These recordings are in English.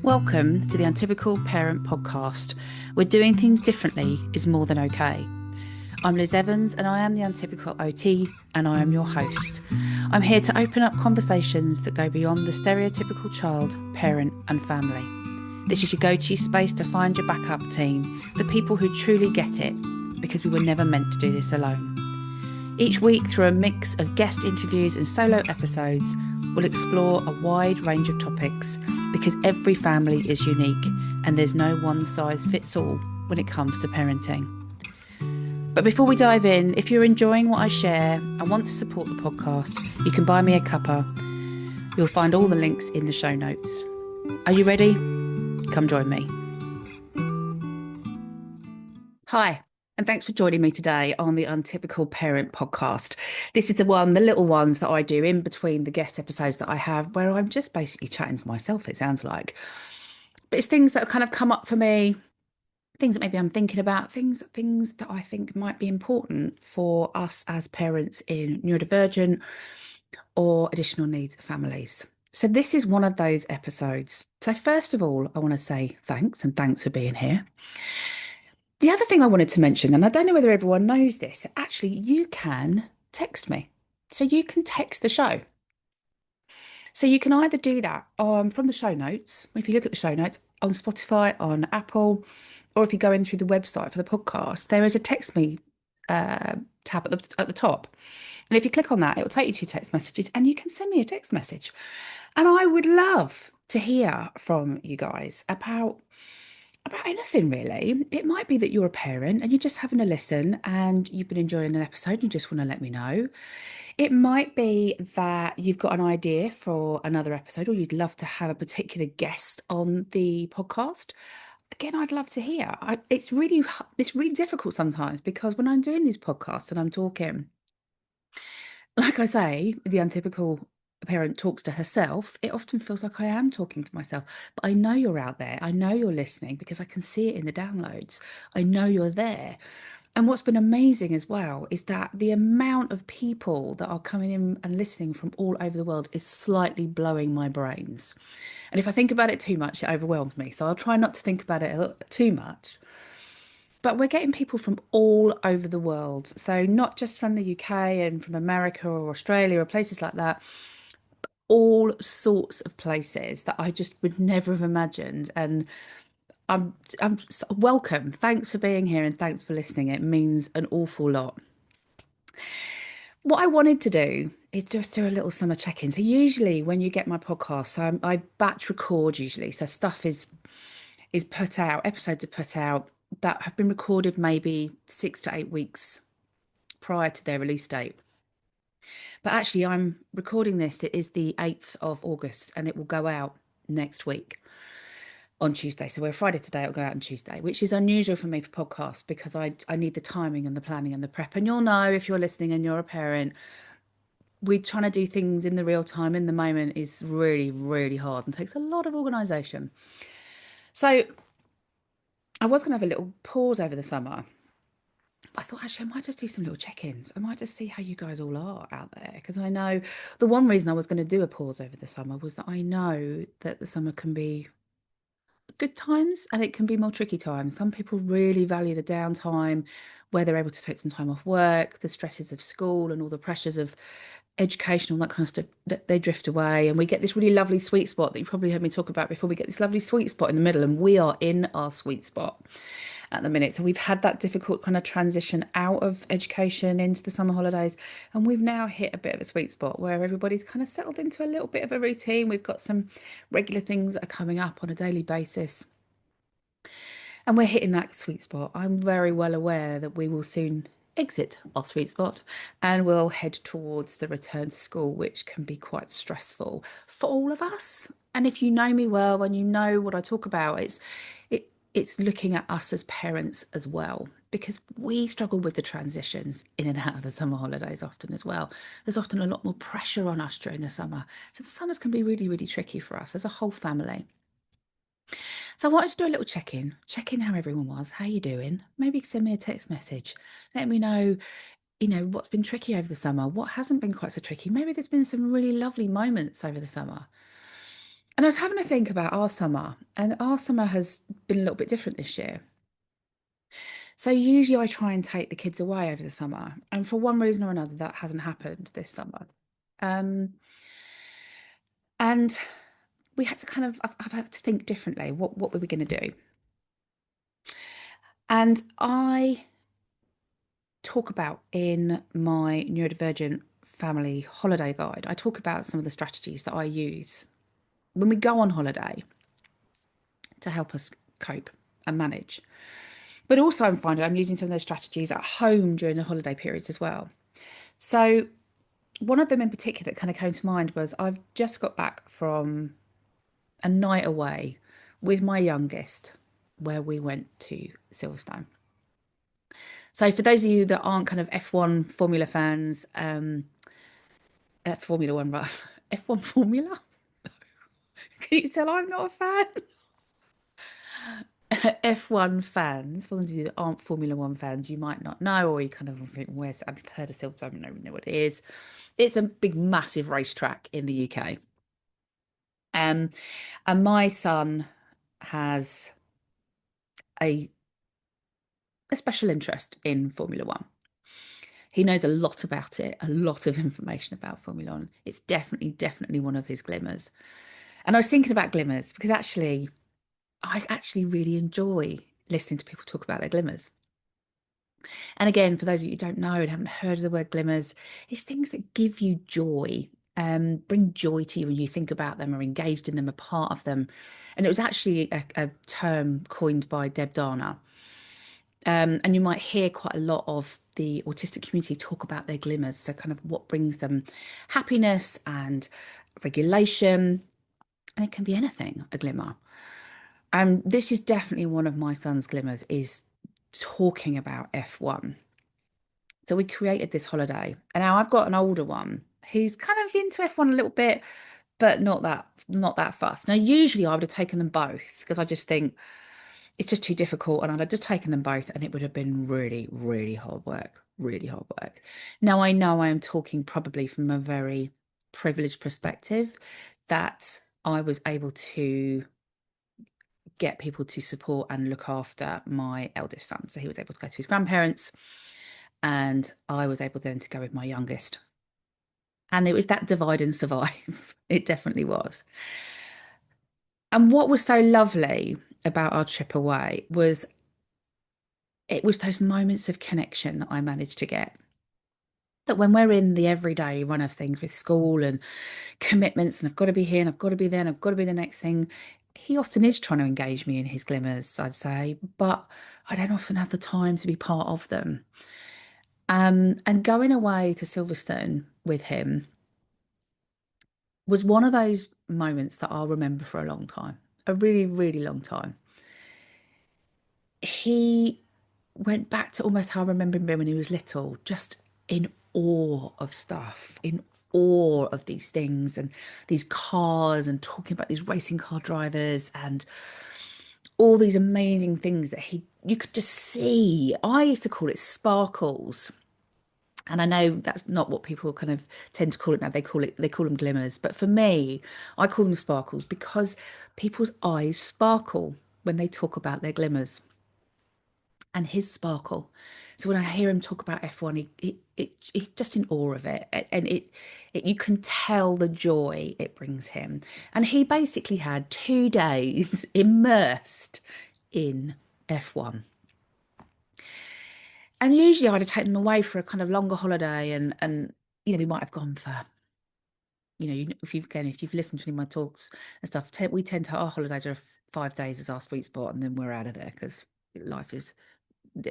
Welcome to the Untypical Parent Podcast, where doing things differently is more than okay. I'm Liz Evans and I am the Untypical OT and I am your host. I'm here to open up conversations that go beyond the stereotypical child, parent and family. This is your go-to space to find your backup team, the people who truly get it, because we were never meant to do this alone. Each week, through a mix of guest interviews and solo episodes, we'll explore a wide range of topics because every family is unique and there's no one size fits all when it comes to parenting. But before we dive in, if you're enjoying what I share and want to support the podcast, you can buy me a cuppa. You'll find all the links in the show notes. Are you ready? Come join me. Hi. And thanks for joining me today on the Untypical Parent Podcast. This is the little ones that I do in between the guest episodes that I have, where I'm just basically chatting to myself, it sounds like. But it's things that have kind of come up for me, things that maybe I'm thinking about, things that I think might be important for us as parents in neurodivergent or additional needs families. So this is one of those episodes. So first of all, I want to say thanks for being here. The other thing I wanted to mention, and I don't know whether everyone knows this, actually you can text me. So you can text the show. So you can either do that from the show notes, if you look at the show notes on Spotify, on Apple, or if you go in through the website for the podcast, there is a text me tab at the top. And if you click on that, it will take you to text messages and you can send me a text message. And I would love to hear from you guys about anything really. It might be that you're a parent and you're just having a listen and you've been enjoying an episode and you just want to let me know. It might be that you've got an idea for another episode or you'd love to have a particular guest on the podcast. Again, I'd love to hear. It's really difficult sometimes because when I'm doing these podcasts and I'm talking, like I say, the untypical parent talks to herself, it often feels like I am talking to myself. But I know you're out there. I know you're listening because I can see it in the downloads. I know you're there. And what's been amazing as well is that the amount of people that are coming in and listening from all over the world is slightly blowing my brains. And if I think about it too much, it overwhelms me. So I'll try not to think about it too much. But we're getting people from all over the world. So not just from the UK and from America or Australia or places like that, all sorts of places that I just would never have imagined. And I'm welcome. Thanks for being here and thanks for listening. It means an awful lot. What I wanted to do is just do a little summer check-in. So usually when you get my podcast, I batch record usually. So stuff is put out, episodes are put out that have been recorded maybe 6 to 8 weeks prior to their release date. But actually, I'm recording this. It is the 8th of August and it will go out next week on Tuesday. So we're Friday today, it'll go out on Tuesday, which is unusual for me for podcasts because I need the timing and the planning and the prep. And you'll know if you're listening and you're a parent, we're trying to do things in the real time, in the moment is really, really hard and takes a lot of organisation. So I was going to have a little pause over the summer. I thought, actually, I might just do some little check-ins. I might just see how you guys all are out there. Because I know the one reason I was going to do a pause over the summer was that I know that the summer can be good times and it can be more tricky times. Some people really value the downtime where they're able to take some time off work, the stresses of school and all the pressures of education, all that kind of stuff, that they drift away. And we get this really lovely sweet spot that you probably heard me talk about before. We get this lovely sweet spot in the middle and we are in our sweet spot at the minute. So we've had that difficult kind of transition out of education into the summer holidays. And we've now hit a bit of a sweet spot where everybody's kind of settled into a little bit of a routine. We've got some regular things that are coming up on a daily basis. And we're hitting that sweet spot. I'm very well aware that we will soon exit our sweet spot and we'll head towards the return to school, which can be quite stressful for all of us. And if you know me well and you know what I talk about, it's looking at us as parents as well, because we struggle with the transitions in and out of the summer holidays often as well. There's often a lot more pressure on us during the summer. So the summers can be really, really tricky for us as a whole family. So I wanted to do a little check in how everyone was, how you doing? Maybe send me a text message. Let me know, what's been tricky over the summer, what hasn't been quite so tricky. Maybe there's been some really lovely moments over the summer. And I was having to think about our summer, and our summer has been a little bit different this year. So usually I try and take the kids away over the summer, and for one reason or another, that hasn't happened this summer. Um, and we had to kind of, I've had to think differently. What were we going to do? And I talk about in my neurodivergent family holiday guide, I talk about some of the strategies that I use when we go on holiday to help us cope and manage. But also, I'm finding I'm using some of those strategies at home during the holiday periods as well. So, one of them in particular that kind of came to mind was I've just got back from a night away with my youngest where we went to Silverstone. So, for those of you that aren't kind of F1 Formula fans, Formula One, right? F1 Formula? Can you tell I'm not a fan? F1 fans, for those of you that aren't Formula One fans, you might not know, or you kind of think, where's, I've heard of Silverstone, I don't even know what it is. It's a big, massive racetrack in the UK. Um, and my son has a, a special interest in Formula One. He knows a lot about it, a lot of information about Formula One. It's definitely one of his glimmers. And I was thinking about glimmers because actually, I actually really enjoy listening to people talk about their glimmers. And again, for those of you who don't know and haven't heard of the word glimmers, it's things that give you joy, bring joy to you when you think about them, or engaged in them, a part of them. And it was actually a term coined by Deb Dana. And you might hear quite a lot of the autistic community talk about their glimmers. So, kind of what brings them happiness and regulation. And it can be anything, a glimmer. This is definitely one of my son's glimmers, is talking about F1. So we created this holiday. And now I've got an older one who's kind of into F1 a little bit, but not that fast. Now, usually I would have taken them both because I just think it's just too difficult. And I'd have just taken them both and it would have been really hard work, really hard work. Now, I know I am talking probably from a very privileged perspective that I was able to get people to support and look after my eldest son. So he was able to go to his grandparents, and I was able then to go with my youngest. And it was that divide and survive. It definitely was. And what was so lovely about our trip away was it was those moments of connection that I managed to get. That when we're in the everyday run of things with school and commitments, and I've got to be here and I've got to be there and I've got to be the next thing, he often is trying to engage me in his glimmers, I'd say, but I don't often have the time to be part of them. And going away to Silverstone with him was one of those moments that I'll remember for a long time, a really long time. He went back to almost how I remember him when he was little, just in awe of stuff, in awe of these things and these cars, and talking about these racing car drivers and all these amazing things that you could just see. I used to call it sparkles. And I know that's not what people kind of tend to call it now. They call them glimmers. But for me, I call them sparkles because people's eyes sparkle when they talk about their glimmers, and his sparkle. So when I hear him talk about F1, he's just in awe of it. And you can tell the joy it brings him. And he basically had 2 days immersed in F1. And usually I'd have taken them away for a kind of longer holiday, and we might have gone for, if you've listened to any of my talks and stuff, we tend to, our holidays are 5 days as our sweet spot, and then we're out of there because life is,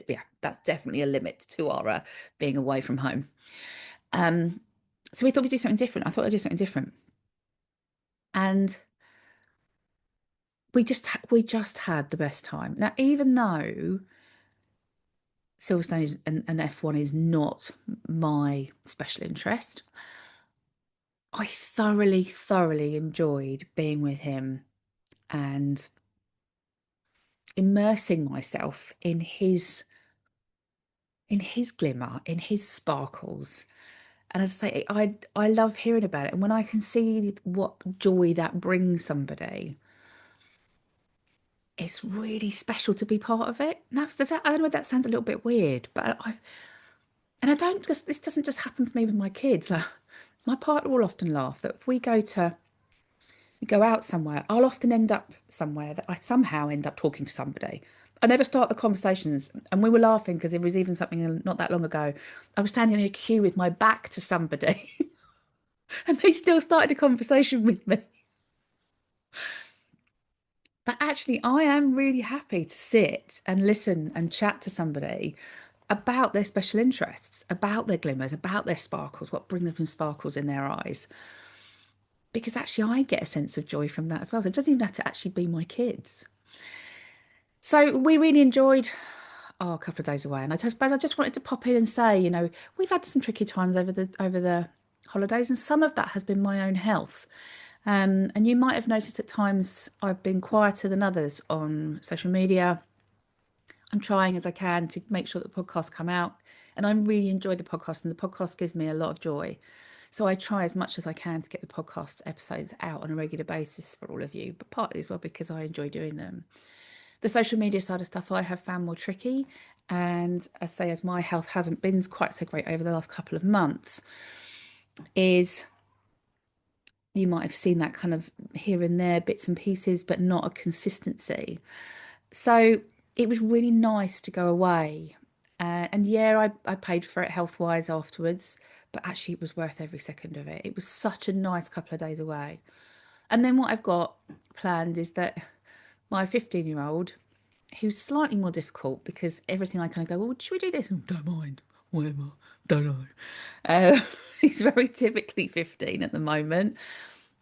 yeah, that's definitely a limit to our being away from home. So we thought we'd do something different. I thought I'd do something different. And we just had the best time. Now, even though Silverstone and F1 is not my special interest, I thoroughly enjoyed being with him and immersing myself in his glimmer, in his sparkles. And as I say, I love hearing about it. And when I can see what joy that brings somebody, it's really special to be part of it. And I don't know, that sounds a little bit weird, but I don't just, this doesn't just happen for me with my kids. Like, my partner will often laugh that if we go out somewhere, I'll often end up somewhere that I somehow end up talking to somebody. I never start the conversations. And we were laughing because it was even something not that long ago. I was standing in a queue with my back to somebody and they still started a conversation with me. But actually, I am really happy to sit and listen and chat to somebody about their special interests, about their glimmers, about their sparkles, what brings them sparkles in their eyes. Because actually, I get a sense of joy from that as well. So it doesn't even have to actually be my kids. So we really enjoyed a couple of days away, and I just wanted to pop in and say, we've had some tricky times over the holidays, and some of that has been my own health. And you might have noticed at times I've been quieter than others on social media. I'm trying as I can to make sure that podcasts come out, and I really enjoy the podcast, and the podcast gives me a lot of joy. So I try as much as I can to get the podcast episodes out on a regular basis for all of you, but partly as well because I enjoy doing them. The social media side of stuff I have found more tricky. And I say, as my health hasn't been quite so great over the last couple of months, is you might have seen that kind of here and there, bits and pieces, but not a consistency. So it was really nice to go away. And yeah, I paid for it health wise afterwards, but actually it was worth every second of it. It was such a nice couple of days away. And then what I've got planned is that my 15-year-old, who's slightly more difficult because everything I kind of go, well, should we do this? Oh, don't mind, whatever, don't know. He's very typically 15 at the moment.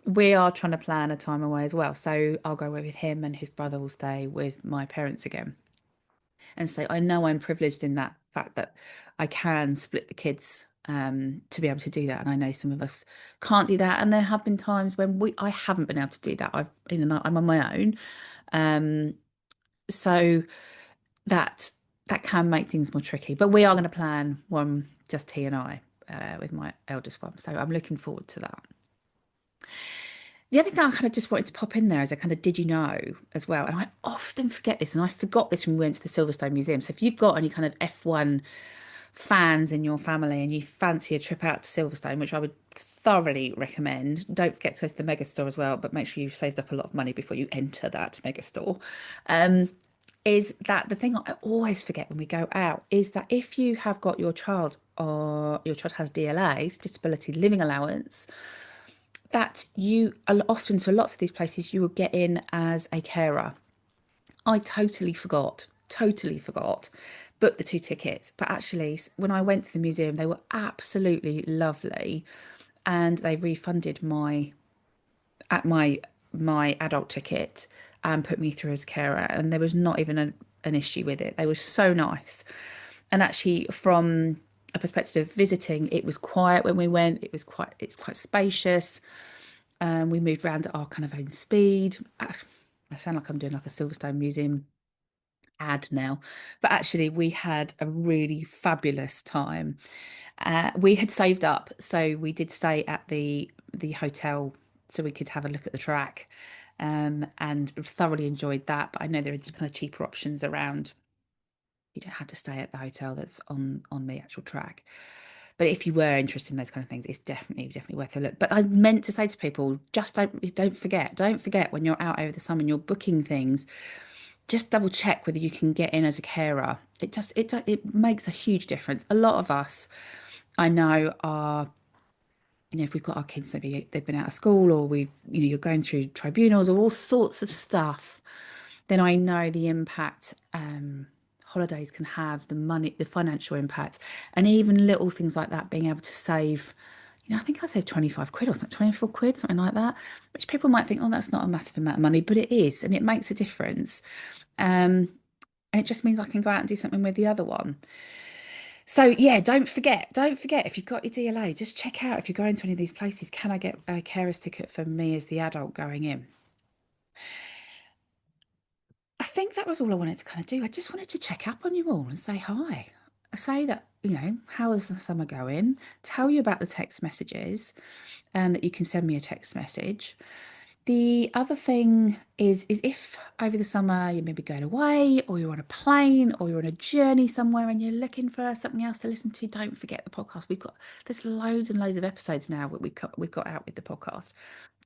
We are trying to plan a time away as well. So I'll go away with him and his brother will stay with my parents again. And so I know I'm privileged in that fact that I can split the kids to be able to do that. And I know some of us can't do that. And there have been times when I haven't been able to do that. I'm on my own. Um, so that that can make things more tricky. But we are going to plan one, just he and I, with my eldest one. So I'm looking forward to that. The other thing I kind of just wanted to pop in there is a kind of did you know as well. And I often forget this, and I forgot this when we went to the Silverstone Museum. So if you've got any kind of F1 fans in your family and you fancy a trip out to Silverstone, which I would thoroughly recommend, don't forget to go to the mega store as well, but make sure you've saved up a lot of money before you enter that mega store. Is that the thing I always forget when we go out is that if you have got your child or your child has DLA, disability living allowance, that you often, so lots of these places, you will get in as a carer. I totally forgot, booked the two tickets. But actually, when I went to the museum, they were absolutely lovely, and they refunded my adult ticket and put me through as a carer, and there was not even an issue with it. They were so nice, and actually, from a perspective of visiting, it was quiet when we went. It's quite spacious. We moved around at our kind of own speed. I sound like I'm doing like a Silverstone Museum ad now, but actually we had a really fabulous time. We had saved up, so we did stay at the hotel so we could have a look at the track, and thoroughly enjoyed that. But I know there are kind of cheaper options around. You don't have to stay at the hotel that's on the actual track. But if you were interested in those kind of things, it's definitely worth a look. But I meant to say to people, just don't forget when you're out over the summer and you're booking things, just double check whether you can get in as a carer. It makes a huge difference. A lot of us I know are, if we've got our kids, maybe they've been out of school, or you're going through tribunals or all sorts of stuff, then I know the impact holidays can have, the money, the financial impact, and even little things like that, being able to save. I think I saved 25 quid or something, 24 quid, something like that, which people might think, oh, that's not a massive amount of money, but it is, and it makes a difference. And it just means I can go out and do something with the other one. So yeah, don't forget if you've got your DLA, just check out if you're going to any of these places, can I get a carer's ticket for me as the adult going in? I think that was all I wanted to kind of do. I just wanted to check up on you all and say hi. say that, how is the summer going? Tell you about the text messages, that you can send me a text message. The other thing is if over the summer you're maybe going away or you're on a plane or you're on a journey somewhere and you're looking for something else to listen to, don't forget the podcast. There's loads and loads of episodes now that we've got out with the podcast.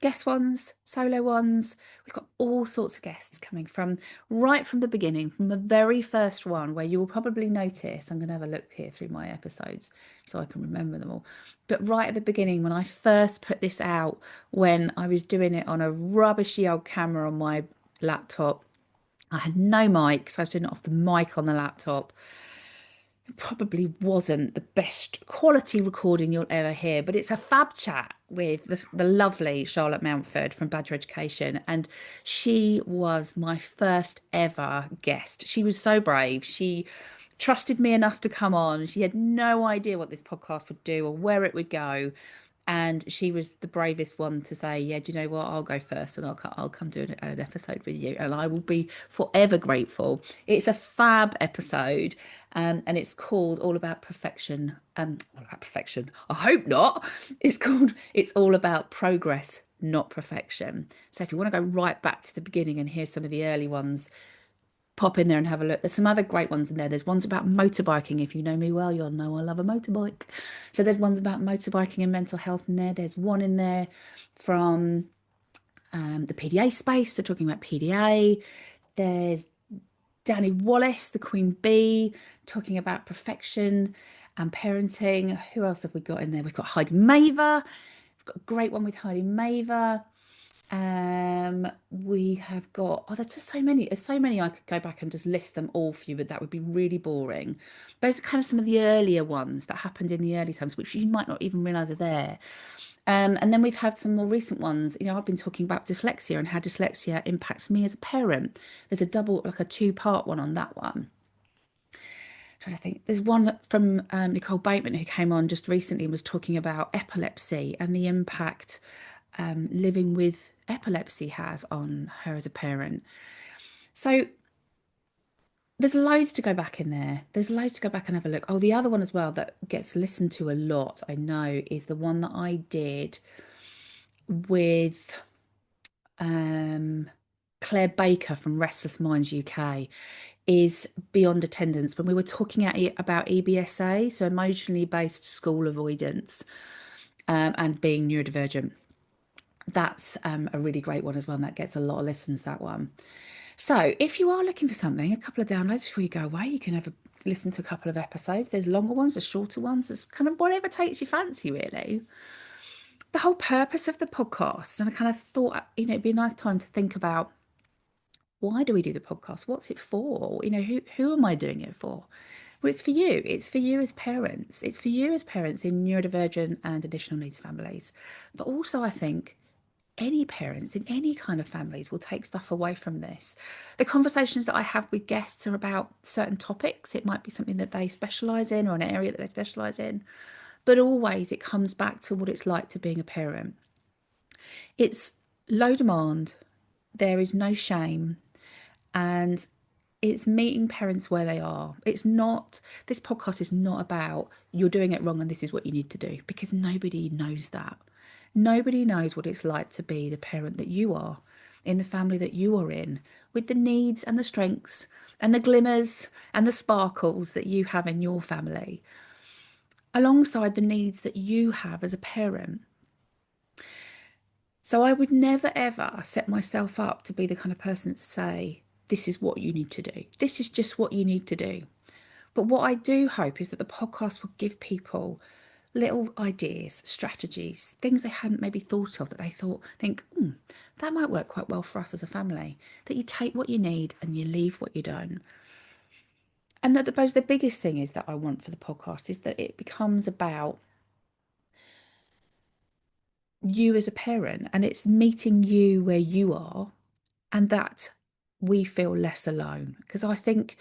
Guest ones, solo ones. We've got all sorts of guests coming from right from the beginning, from the very first one, where you will probably notice. I'm going to have a look here through my episodes so I can remember them all. But right at the beginning, when I first put this out, when I was doing it on a rubbishy old camera on my laptop, I had no mic, so I was doing it off the mic on the laptop. Probably wasn't the best quality recording you'll ever hear, but it's a fab chat with the lovely Charlotte Mountford from Badger Education. And she was my first ever guest. She was so brave. She trusted me enough to come on. She had no idea what this podcast would do or where it would go. And she was the bravest one to say, yeah, do you know what? I'll go first and I'll come do an episode with you. And I will be forever grateful. It's a fab episode, and it's called All About Perfection. All About Perfection. I hope not. It's called It's All About Progress, Not Perfection. So if you want to go right back to the beginning and hear some of the early ones, pop in there and have a look. There's some other great ones in there. There's ones about motorbiking. If you know me well, you'll know I love a motorbike. So there's ones about motorbiking and mental health in there. There's one in there from the PDA space. So talking about PDA. There's Danny Wallace, the Queen Bee, talking about perfection and parenting. Who else have we got in there? We've got Heidi Maver. We've got a great one with Heidi Maver. We have got, there's just so many. There's so many I could go back and just list them all for you, but that would be really boring. Those are kind of some of the earlier ones that happened in the early times, which you might not even realize are there. And then we've had some more recent ones. I've been talking about dyslexia and how dyslexia impacts me as a parent. There's a double, like a two-part one on that one. Trying to think. There's one from Nicole Bateman who came on just recently and was talking about epilepsy and the impact living with epilepsy has on her as a parent. So there's loads to go back in there. There's loads to go back and have a look. Oh, the other one as well that gets listened to a lot, I know, is the one that I did with Claire Baker from Restless Minds UK, is Beyond Attendance, when we were talking about EBSA, so emotionally based school avoidance, and being neurodivergent. That's a really great one as well, and that gets a lot of listens, that one. So if you are looking for something, a couple of downloads before you go away, you can have a listen to a couple of episodes. There's longer ones, there's shorter ones, there's kind of whatever takes your fancy, really. The whole purpose of the podcast, and I kind of thought, it'd be a nice time to think about, why do we do the podcast? What's it for? Who am I doing it for? Well, it's for you. It's for you as parents. It's for you as parents in neurodivergent and additional needs families. But also, I think any parents in any kind of families will take stuff away from this. The conversations that I have with guests are about certain topics. It might be something that they specialise in or an area that they specialise in. But always it comes back to what it's like to being a parent. It's low demand. There is no shame. And it's meeting parents where they are. It's not, this podcast is not about you're doing it wrong and this is what you need to do, because nobody knows that. Nobody knows what it's like to be the parent that you are in the family that you are in, with the needs and the strengths and the glimmers and the sparkles that you have in your family, alongside the needs that you have as a parent. So I would never ever set myself up to be the kind of person to say, this is what you need to do. This is just what you need to do. But what I do hope is that the podcast will give people little ideas, strategies, things they hadn't maybe thought of, that they think, that might work quite well for us as a family. That you take what you need and you leave what you don't. And that the biggest thing is that I want for the podcast is that it becomes about you as a parent, and it's meeting you where you are, and that we feel less alone. Because I think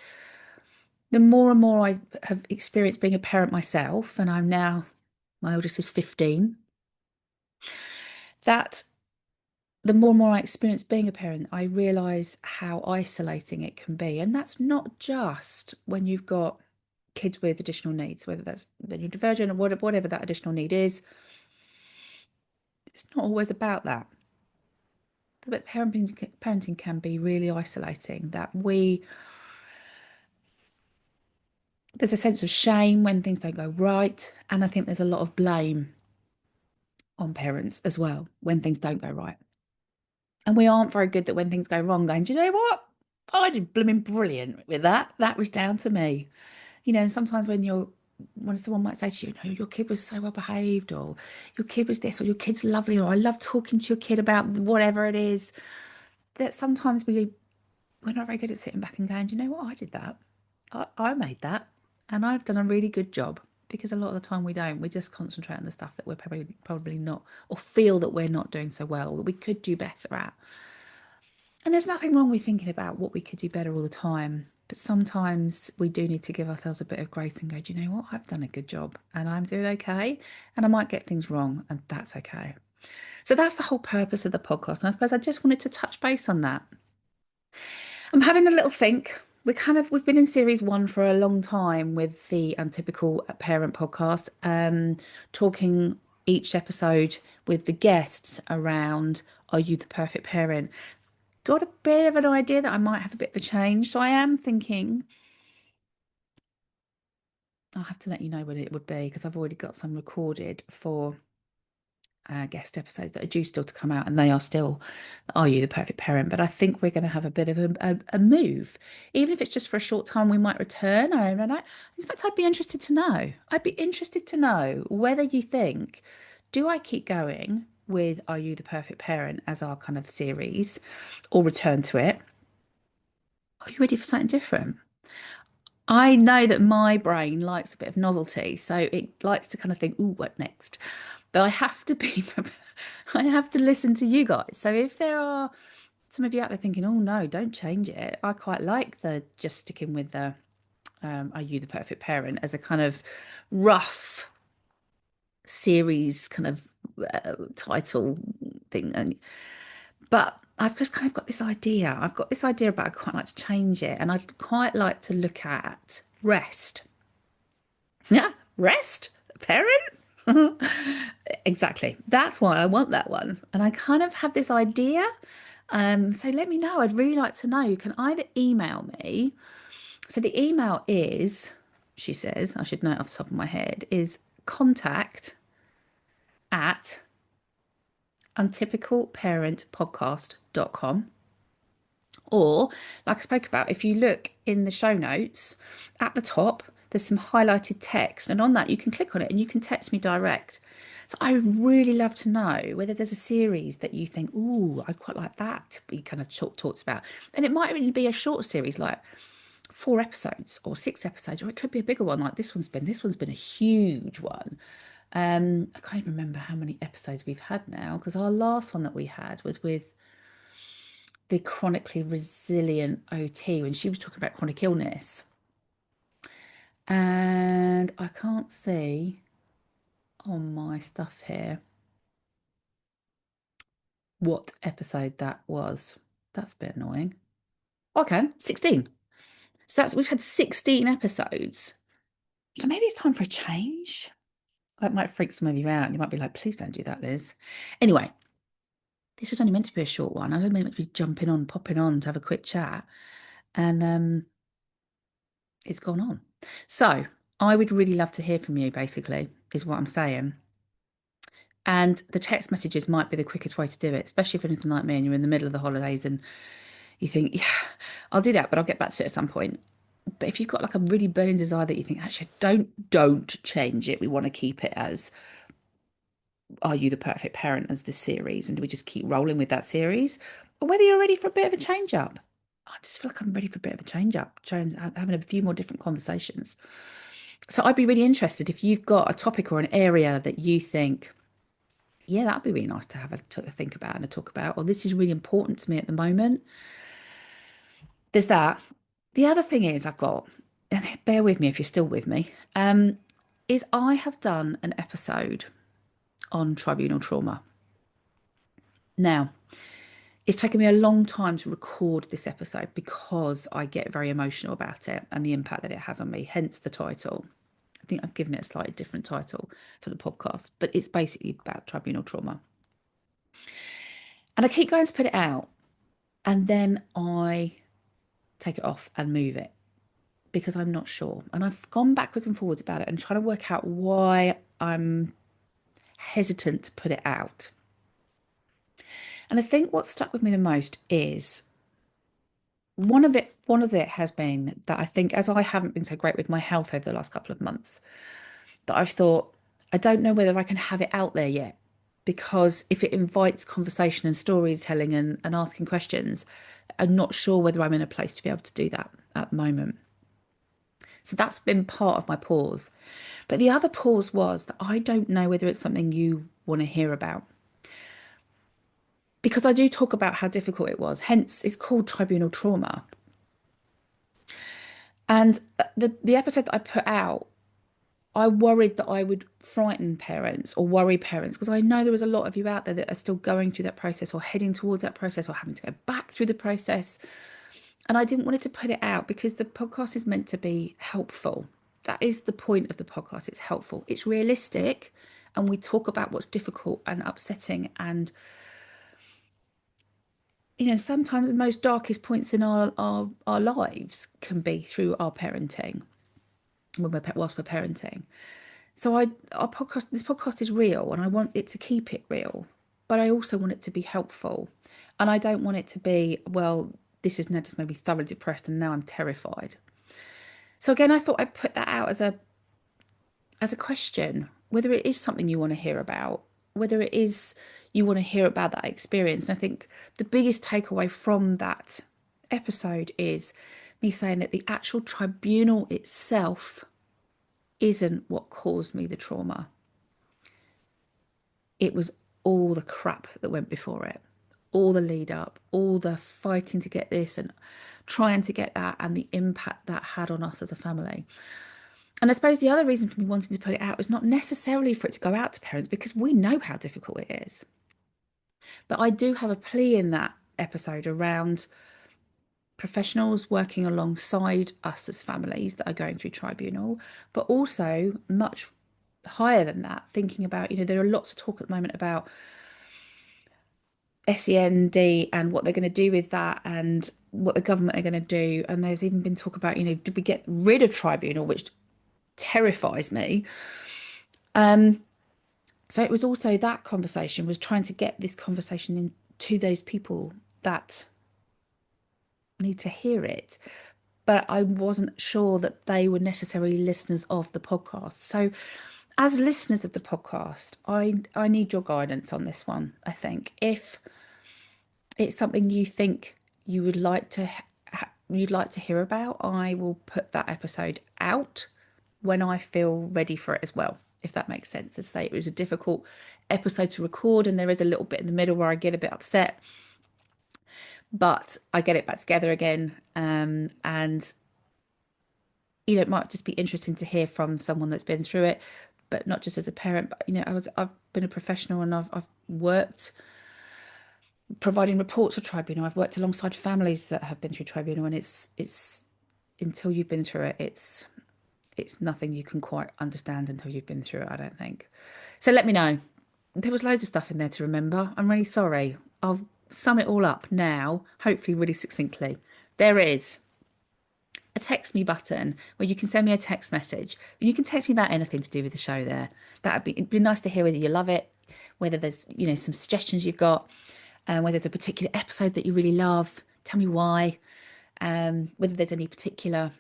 the more and more I have experienced being a parent myself, and my oldest is 15, that the more and more I experience being a parent, I realise how isolating it can be. And that's not just when you've got kids with additional needs, whether that's the neurodivergent or whatever that additional need is. It's not always about that. But parenting can be really isolating. There's a sense of shame when things don't go right, and I think there's a lot of blame on parents as well when things don't go right. And we aren't very good that when things go wrong, going, do you know what? I did blooming brilliant with that. That was down to me. And sometimes when someone might say to you, no, your kid was so well behaved, or your kid was this, or your kid's lovely, or I love talking to your kid about whatever it is, that sometimes we're not very good at sitting back and going, do you know what? I did that. I made that. And I've done a really good job, because a lot of the time we don't. We just concentrate on the stuff that we're probably not, or feel that we're not doing so well, that we could do better at. And there's nothing wrong with thinking about what we could do better all the time. But sometimes we do need to give ourselves a bit of grace and go, do you know what? I've done a good job and I'm doing okay. And I might get things wrong, and that's okay. So that's the whole purpose of the podcast. And I suppose I just wanted to touch base on that. I'm having a little think. We've been in series 1 for a long time with the Untypical Parent Podcast, talking each episode with the guests around, are you the perfect parent? Got a bit of an idea that I might have a bit of a change. So I am thinking, I'll have to let you know when it would be, because I've already got some recorded for guest episodes that are due still to come out, and they are still, are you the perfect parent? But I think we're going to have a bit of a move. Even if it's just for a short time, we might return. I don't know. In fact, I'd be interested to know. I'd be interested to know whether you think, do I keep going with Are You the Perfect Parent as our kind of series, or return to it? Are you ready for something different? I know that my brain likes a bit of novelty, so it likes to kind of think, "Ooh, what next?" But I have to be, I have to listen to you guys. So if there are some of you out there thinking, "Oh no, don't change it," I quite like the just sticking with the "Are You the Perfect Parent" as a kind of rough series kind of title thing. But I've just kind of got this idea. I've got this idea about I'd quite like to change it, and I'd quite like to look at rest. Yeah, rest, parent. Exactly. That's why I want that one. And I kind of have this idea. So let me know. I'd really like to know. You can either email me. So the email is, she says, I should know it off the top of my head, is contact at untypicalparentpodcast.com. Or, like I spoke about, if you look in the show notes at the top, there's some highlighted text, and on that you can click on it and you can text me direct. So I would really love to know whether there's a series that you think, ooh, I'd quite like that to be kind of talked about. And it might really be a short series, like 4 episodes or 6 episodes, or it could be a bigger one like this one's been. This one's been a huge one. I can't even remember how many episodes we've had now, because our last one that we had was with the chronically resilient OT when she was talking about chronic illness. And I can't see on my stuff here what episode that was. That's a bit annoying. Okay, 16. So we've had 16 episodes. So maybe it's time for a change. That might freak some of you out. You might be like, please don't do that, Liz. Anyway, this was only meant to be a short one. I was only meant to be jumping on, popping on to have a quick chat. And it's gone on. So I would really love to hear from you, basically, is what I'm saying. And the text messages might be the quickest way to do it, especially if you're anything like me and you're in the middle of the holidays and you think, yeah, I'll do that, but I'll get back to it at some point. But if you've got like a really burning desire that you think, actually, don't change it. We want to keep it as Are You the Perfect Parent as the series? And do we just keep rolling with that series? Or whether you're ready for a bit of a change up. I just feel like I'm ready for a bit of a change up, having a few more different conversations. So I'd be really interested if you've got a topic or an area that you think, yeah, that'd be really nice to have a think about and a talk about, or this is really important to me at the moment. There's that. The other thing is I've got, and bear with me if you're still with me, is I have done an episode on tribunal trauma. Now, It's taken me a long time to record this episode because I get very emotional about it and the impact that it has on me, hence the title. I think I've given it a slightly different title for the podcast, but it's basically about tribunal trauma. And I keep going to put it out, and then I take it off and move it because I'm not sure. And I've gone backwards and forwards about it and trying to work out why I'm hesitant to put it out. And I think what stuck with me the most is one of it has been that I think as I haven't been so great with my health over the last couple of months, that I've thought, I don't know whether I can have it out there yet. Because if it invites conversation and storytelling and asking questions, I'm not sure whether I'm in a place to be able to do that at the moment. So that's been part of my pause. But the other pause was that I don't know whether it's something you want to hear about. Because I do talk about how difficult it was, hence it's called tribunal trauma. And the episode that I put out, I worried that I would frighten parents or worry parents because I know there was a lot of you out there that are still going through that process or heading towards that process or having to go back through the process. And I didn't want it to put it out because the podcast is meant to be helpful. That is the point of the podcast. It's helpful. It's realistic. And we talk about what's difficult and upsetting. And, sometimes the most darkest points in our lives can be through our parenting, whilst we're parenting. So this podcast is real and I want it to keep it real, but I also want it to be helpful. And I don't want it to be, well, this has now just made me thoroughly depressed and now I'm terrified. So again, I thought I'd put that out as a question, whether it is something you want to hear about, whether it is you want to hear about that experience. And I think the biggest takeaway from that episode is me saying that the actual tribunal itself isn't what caused me the trauma. It was all the crap that went before it, all the lead up, all the fighting to get this and trying to get that, and the impact that had on us as a family. And I suppose the other reason for me wanting to put it out is not necessarily for it to go out to parents, because we know how difficult it is. But I do have a plea in that episode around professionals working alongside us as families that are going through tribunal, but also much higher than that, thinking about, there are lots of talk at the moment about SEND and what they're going to do with that and what the government are going to do. And there's even been talk about, did we get rid of tribunal, which terrifies me. So it was also that conversation was trying to get this conversation into those people that need to hear it. But I wasn't sure that they were necessarily listeners of the podcast. So as listeners of the podcast, I need your guidance on this one, I think. If it's something you think you would like to you'd like to hear about, I will put that episode out when I feel ready for it as well, if that makes sense. As I say, it was a difficult episode to record and there is a little bit in the middle where I get a bit upset, but I get it back together again. And it might just be interesting to hear from someone that's been through it, but not just as a parent, but I've been a professional and I've worked providing reports for tribunal. I've worked alongside families that have been through tribunal, and it's until you've been through it, it's nothing you can quite understand until you've been through it, I don't think. So let me know. There was loads of stuff in there to remember. I'm really sorry. I'll sum it all up now, hopefully really succinctly. There is a text me button where you can send me a text message. You can text me about anything to do with the show there. It'd be nice to hear whether you love it, whether there's, some suggestions you've got, whether there's a particular episode that you really love. Tell me why. Whether there's any particular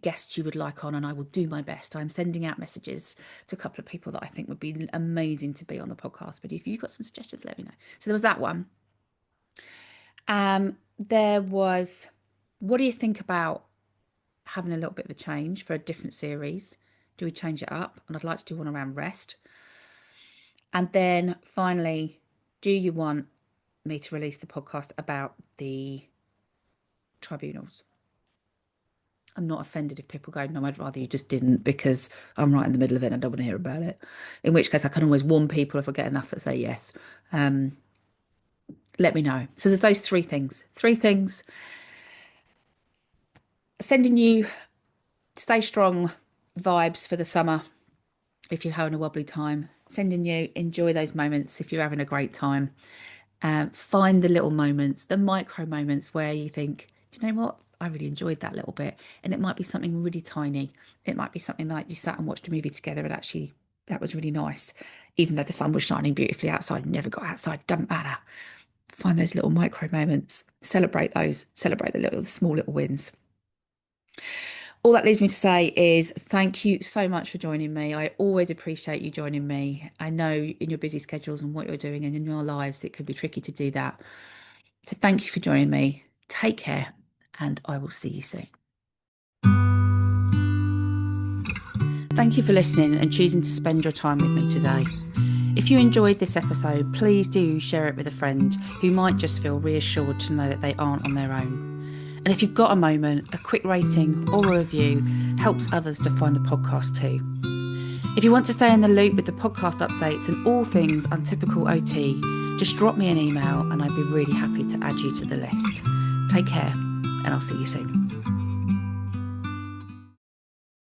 guests you would like on, and I will do my best. I'm sending out messages to a couple of people that I think would be amazing to be on the podcast. But if you've got some suggestions, let me know. So there was that one. There was, what do you think about having a little bit of a change for a different series? Do we change it up? And I'd like to do one around rest. And then finally, do you want me to release the podcast about the tribunals? I'm not offended if people go, no, I'd rather you just didn't because I'm right in the middle of it and I don't want to hear about it. In which case I can always warn people if I get enough that say yes. let me know. So there's those three things. Three things. Sending you stay strong vibes for the summer if you're having a wobbly time. Sending you enjoy those moments if you're having a great time. Find the little moments, the micro moments where you think, do you know what? I really enjoyed that little bit. And it might be something really tiny. It might be something like you sat and watched a movie together and actually that was really nice. Even though the sun was shining beautifully outside, never got outside, doesn't matter. Find those little micro moments, celebrate those, celebrate the small little wins. All that leaves me to say is thank you so much for joining me. I always appreciate you joining me. I know in your busy schedules and what you're doing and in your lives, it could be tricky to do that. So thank you for joining me. Take care, and I will see you soon. Thank you for listening and choosing to spend your time with me today. If you enjoyed this episode, please do share it with a friend who might just feel reassured to know that they aren't on their own. And if you've got a moment, a quick rating or a review helps others to find the podcast too. If you want to stay in the loop with the podcast updates and all things Untypical OT, just drop me an email and I'd be really happy to add you to the list. Take care, and I'll see you soon.